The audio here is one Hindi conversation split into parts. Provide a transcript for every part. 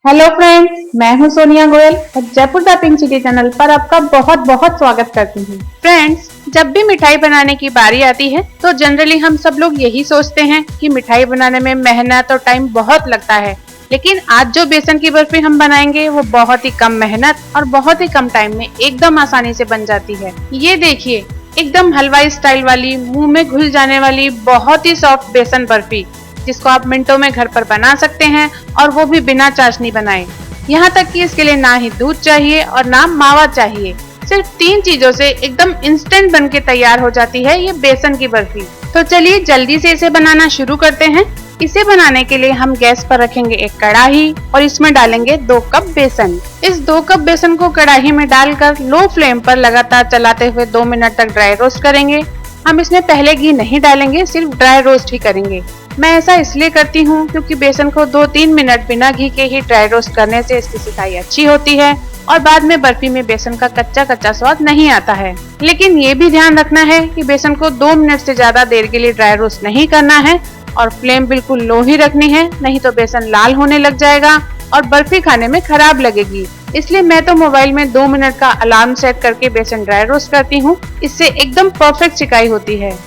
हेलो फ्रेंड्स, मैं हूं सोनिया गोयल और Jaipur the pink city channel पर आपका बहुत बहुत स्वागत करती हूं। फ्रेंड्स, जब भी मिठाई बनाने की बारी आती है तो जनरली हम सब लोग यही सोचते हैं कि मिठाई बनाने में मेहनत और टाइम बहुत लगता है, लेकिन आज जो बेसन की बर्फी हम बनाएंगे वो बहुत ही कम मेहनत और बहुत ही कम टाइम में एकदम आसानी से बन जाती है। ये देखिए, एकदम हलवाई स्टाइल वाली, मुंह में घुल जाने वाली बहुत ही सॉफ्ट बेसन बर्फी, जिसको आप मिनटों में घर पर बना सकते हैं और वो भी बिना चाशनी बनाए। यहाँ तक कि इसके लिए ना ही दूध चाहिए और ना मावा चाहिए। सिर्फ 3 चीजों से एकदम इंस्टेंट बन के तैयार हो जाती है ये बेसन की बर्फी। तो चलिए जल्दी से इसे बनाना शुरू करते हैं। इसे बनाने के लिए हम गैस पर रखेंगे एक कढ़ाई और इसमें डालेंगे 2 कप बेसन। इस 2 कप बेसन को कढ़ाई में डालकर लो फ्लेम पर लगातार चलाते हुए 2 मिनट तक ड्राई रोस्ट करेंगे। हम इसमें पहले घी नहीं डालेंगे, सिर्फ ड्राई रोस्ट ही करेंगे। मैं ऐसा इसलिए करती हूँ क्योंकि बेसन को 2-3 मिनट बिना घी के ही ड्राई रोस्ट करने से इसकी सिकाई अच्छी होती है और बाद में बर्फी में बेसन का कच्चा कच्चा स्वाद नहीं आता है। लेकिन ये भी ध्यान रखना है कि बेसन को 2 मिनट से ज्यादा देर के लिए ड्राई रोस्ट नहीं करना है और फ्लेम बिल्कुल लो ही रखनी है, नहीं तो बेसन लाल होने लग जाएगा और बर्फी खाने में खराब लगेगी। इसलिए मैं तो मोबाइल में 2 मिनट का अलार्म सेट करके बेसन ड्राई रोस्ट करती हूँ। इससे एकदम परफेक्ट सिकाई होती है।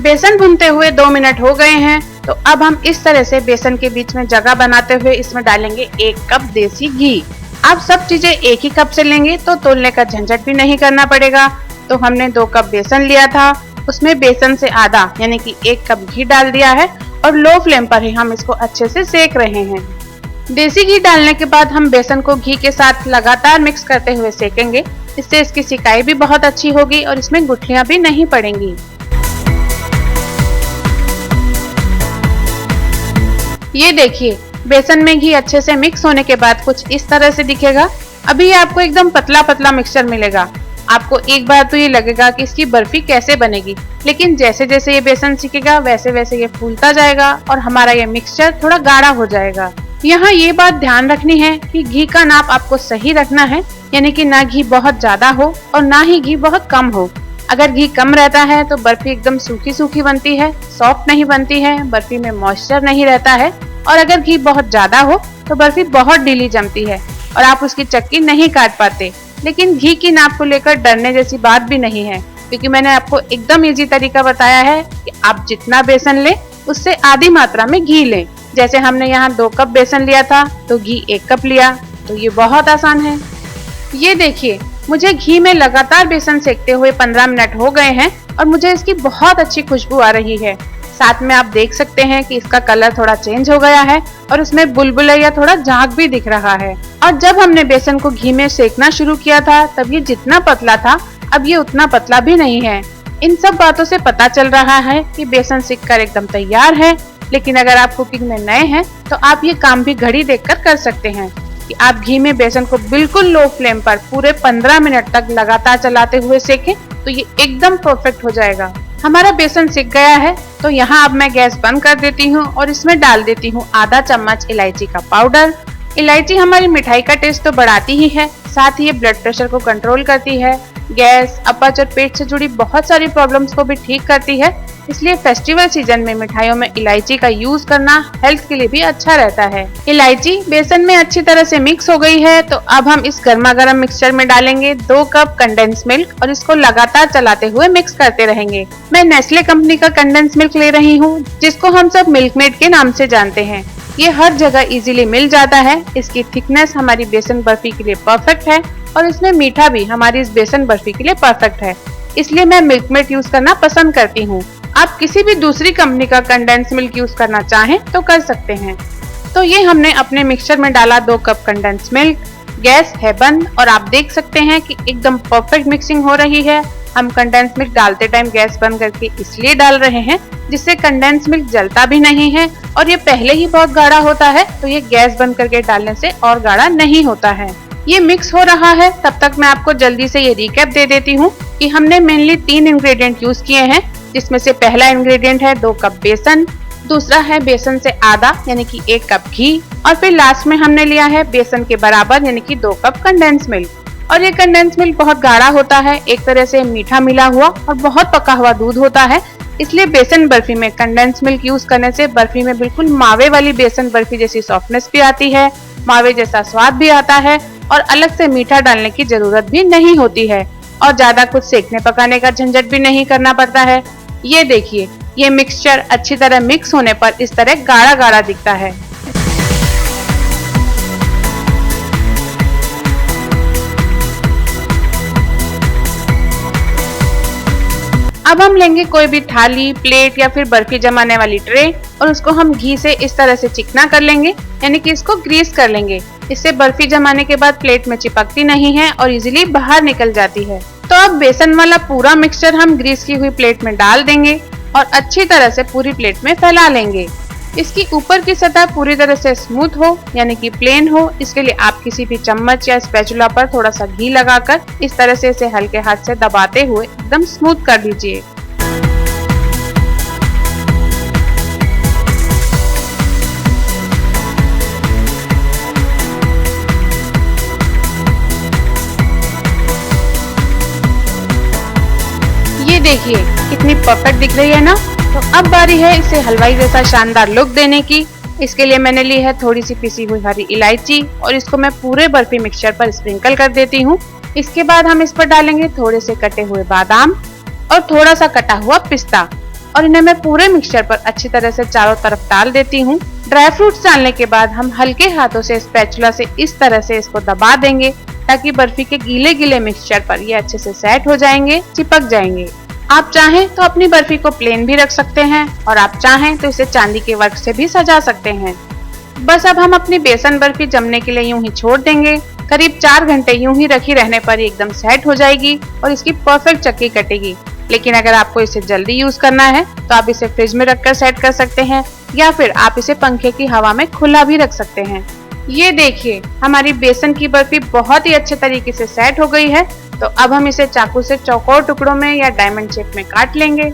बेसन भूनते हुए 2 मिनट हो गए हैं, तो अब हम इस तरह से बेसन के बीच में जगह बनाते हुए इसमें डालेंगे 1 कप देसी घी। आप सब चीजें एक ही कप से लेंगे तो तोलने का झंझट भी नहीं करना पड़ेगा। तो हमने 2 कप बेसन लिया था, उसमें बेसन से आधा यानी कि 1 कप घी डाल दिया है और लो फ्लेम पर ही हम इसको अच्छे से सेक रहे हैं। देसी घी डालने के बाद हम बेसन को घी के साथ लगातार मिक्स करते हुए सेकेंगे। इससे इसकी सिकाई भी बहुत अच्छी होगी और इसमें गुठलियां भी नहीं पड़ेंगी। ये देखिए, बेसन में घी अच्छे से मिक्स होने के बाद कुछ इस तरह से दिखेगा। अभी आपको एकदम पतला पतला मिक्सचर मिलेगा। आपको एक बार तो ये लगेगा कि इसकी बर्फी कैसे बनेगी, लेकिन जैसे जैसे ये बेसन सीखेगा वैसे वैसे ये फूलता जाएगा और हमारा ये मिक्सचर थोड़ा गाढ़ा हो जाएगा। यहाँ ये बात ध्यान रखनी है कि घी का नाप आपको सही रखना है, यानी कि ना घी बहुत ज्यादा हो और ना ही घी बहुत कम हो। अगर घी कम रहता है तो बर्फी एकदम सूखी सूखी बनती है, सॉफ्ट नहीं बनती है, बर्फी में मॉइस्चर नहीं रहता है। और अगर घी बहुत ज्यादा हो तो बर्फी बहुत ढीली जमती है और आप उसकी चक्की नहीं काट पाते। लेकिन घी की नाप को लेकर डरने जैसी बात भी नहीं है, क्योंकि मैंने आपको एकदम इजी तरीका बताया है कि आप जितना बेसन लें उससे आधी मात्रा में घी लें। जैसे हमने यहाँ 2 कप बेसन लिया था तो घी 1 कप लिया, तो ये बहुत आसान है। ये देखिए, मुझे घी में लगातार बेसन सेकते हुए 15 मिनट हो गए हैं और मुझे इसकी बहुत अच्छी खुशबू आ रही है। साथ में आप देख सकते हैं कि इसका कलर थोड़ा चेंज हो गया है और उसमें बुलबुले या थोड़ा झाग भी दिख रहा है। और जब हमने बेसन को घी में सेकना शुरू किया था तब ये जितना पतला था अब ये उतना पतला भी नहीं है। इन सब बातों से पता चल रहा है कि बेसन सिक कर एकदम तैयार है। लेकिन अगर आप कुकिंग में नए हैं तो आप ये काम भी घड़ी देखकर कर सकते हैं कि आप घी में बेसन को बिल्कुल लो फ्लेम पर पूरे 15 मिनट तक लगातार चलाते हुए सेकें तो ये एकदम परफेक्ट हो जाएगा। हमारा बेसन सिक गया है तो यहाँ अब मैं गैस बंद कर देती हूँ और इसमें डाल देती हूँ आधा चम्मच इलायची का पाउडर। इलायची हमारी मिठाई का टेस्ट तो बढ़ाती ही है, साथ ही ये ब्लड प्रेशर को कंट्रोल करती है, गैस, अपच और पेट से जुड़ी बहुत सारी प्रॉब्लम्स को भी ठीक करती है। इसलिए फेस्टिवल सीजन में मिठाइयों में इलायची का यूज करना हेल्थ के लिए भी अच्छा रहता है। इलायची बेसन में अच्छी तरह से मिक्स हो गई है, तो अब हम इस गर्मा गर्म मिक्सचर में डालेंगे 2 कप कंडेंस मिल्क और इसको लगातार चलाते हुए मिक्स करते रहेंगे। मैं नेस्ले कंपनी का कंडेंस मिल्क ले रही हूँ, जिसको हम सब मिल्कमेड के नाम से जानते हैं। ये हर जगह इजीली मिल जाता है। इसकी थिकनेस हमारी बेसन बर्फी के लिए परफेक्ट है और इसमें मीठा भी हमारी इस बेसन बर्फी के लिए परफेक्ट है। इसलिए मैं मिल्कमेड यूज करना पसंद करती हूँ। आप किसी भी दूसरी कंपनी का कंडेंस मिल्क यूज करना चाहें तो कर सकते हैं। तो ये हमने अपने मिक्सचर में डाला 2 कप कंडेंस मिल्क। गैस है बंद और आप देख सकते हैं कि एकदम परफेक्ट मिक्सिंग हो रही है। हम कंडेंस मिल्क डालते टाइम गैस बंद करके इसलिए डाल रहे हैं जिससे कंडेंस मिल्क जलता भी नहीं है और ये पहले ही बहुत गाढ़ा होता है, तो ये गैस बंद करके डालने से और गाढ़ा नहीं होता है। ये मिक्स हो रहा है, तब तक मैं आपको जल्दी से ये रिकैप दे देती हूँ कि हमने मेनली 3 इंग्रेडिएंट यूज किए हैं, जिसमें से पहला इंग्रेडिएंट है 2 कप बेसन, दूसरा है बेसन से आधा यानी कि 1 कप घी और फिर लास्ट में हमने लिया है बेसन के बराबर यानी कि 2 कप कंडेंस मिल्क। और ये कंडेंस मिल्क बहुत गाढ़ा होता है, एक तरह से मीठा मिला हुआ और बहुत पका हुआ दूध होता है। इसलिए बेसन बर्फी में कंडेंस मिल्क यूज करने से बर्फी में बिल्कुल मावे वाली बेसन बर्फी जैसी सॉफ्टनेस भी आती है मावे जैसा स्वाद भी आता है और अलग से मीठा डालने की जरूरत भी नहीं होती है और ज्यादा कुछ सेकने पकाने का झंझट भी नहीं करना पड़ता है। ये देखिए, ये मिक्सचर अच्छी तरह मिक्स होने पर इस तरह गाढ़ा गाढ़ा दिखता है। अब हम लेंगे कोई भी थाली, प्लेट या फिर बर्फी जमाने वाली ट्रे और उसको हम घी से इस तरह से चिकना कर लेंगे, यानी कि इसको ग्रीस कर लेंगे। इससे बर्फी जमाने के बाद प्लेट में चिपकती नहीं है और इजीली बाहर निकल जाती है। तो अब बेसन वाला पूरा मिक्सचर हम ग्रीस की हुई प्लेट में डाल देंगे और अच्छी तरह से पूरी प्लेट में फैला लेंगे। इसकी ऊपर की सतह पूरी तरह से स्मूथ हो, यानी कि प्लेन हो। इसके लिए आप किसी भी चम्मच या स्पैचुला पर थोड़ा सा घी लगाकर इस तरह से इसे हल्के हाथ से दबाते हुए एकदम स्मूथ कर दीजिए। ये देखिए कितनी परफेक्ट दिख रही है ना। तो अब बारी है इसे हलवाई जैसा शानदार लुक देने की। इसके लिए मैंने ली है थोड़ी सी पिसी हुई हरी इलायची और इसको मैं पूरे बर्फी मिक्सचर पर स्प्रिंकल कर देती हूँ। इसके बाद हम इस पर डालेंगे थोड़े से कटे हुए बादाम और थोड़ा सा कटा हुआ पिस्ता और इन्हें मैं पूरे मिक्सचर पर अच्छी तरह से चारों तरफ डाल देती हूँ। ड्राई फ्रूट्स डालने के बाद हम हल्के हाथों से स्पैचुला से इस तरह से इसको दबा देंगे ताकि बर्फी के गीले गीले मिक्सचर पर ये अच्छे से सेट हो जाएंगे, चिपक जाएंगे। आप चाहें तो अपनी बर्फी को प्लेन भी रख सकते हैं और आप चाहें तो इसे चांदी के वर्क से भी सजा सकते हैं। बस अब हम अपनी बेसन बर्फी जमने के लिए यूं ही छोड़ देंगे। करीब 4 घंटे यूं ही रखी रहने पर एकदम सेट हो जाएगी और इसकी परफेक्ट चक्की कटेगी। लेकिन अगर आपको इसे जल्दी यूज करना है तो आप इसे फ्रिज में रखकर सेट कर सकते हैं या फिर आप इसे पंखे की हवा में खुला भी रख सकते हैं। ये देखिए, हमारी बेसन की बर्फी बहुत ही अच्छे तरीके से सेट हो गई है। तो अब हम इसे चाकू से चौकोर टुकड़ों में या डायमंड शेप में काट लेंगे।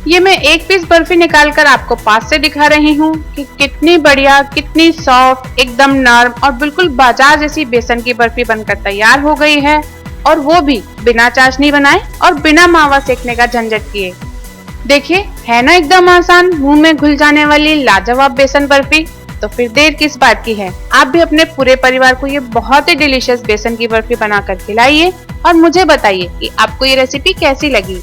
ये मैं एक पीस बर्फी निकालकर आपको पास से दिखा रही हूँ कि कितनी बढ़िया, कितनी सॉफ्ट, एकदम नर्म और बिल्कुल बाजार जैसी बेसन की बर्फी बनकर तैयार हो गई है और वो भी बिना चाशनी बनाए और बिना मावा सेकने का झंझट किए। देखिए, है ना एकदम आसान, मुंह में घुल जाने वाली लाजवाब बेसन बर्फी। तो फिर देर किस बात की है, आप भी अपने पूरे परिवार को ये बहुत ही डिलीशियस बेसन की बर्फी बनाकर खिलाइए और मुझे बताइए कि आपको ये रेसिपी कैसी लगी।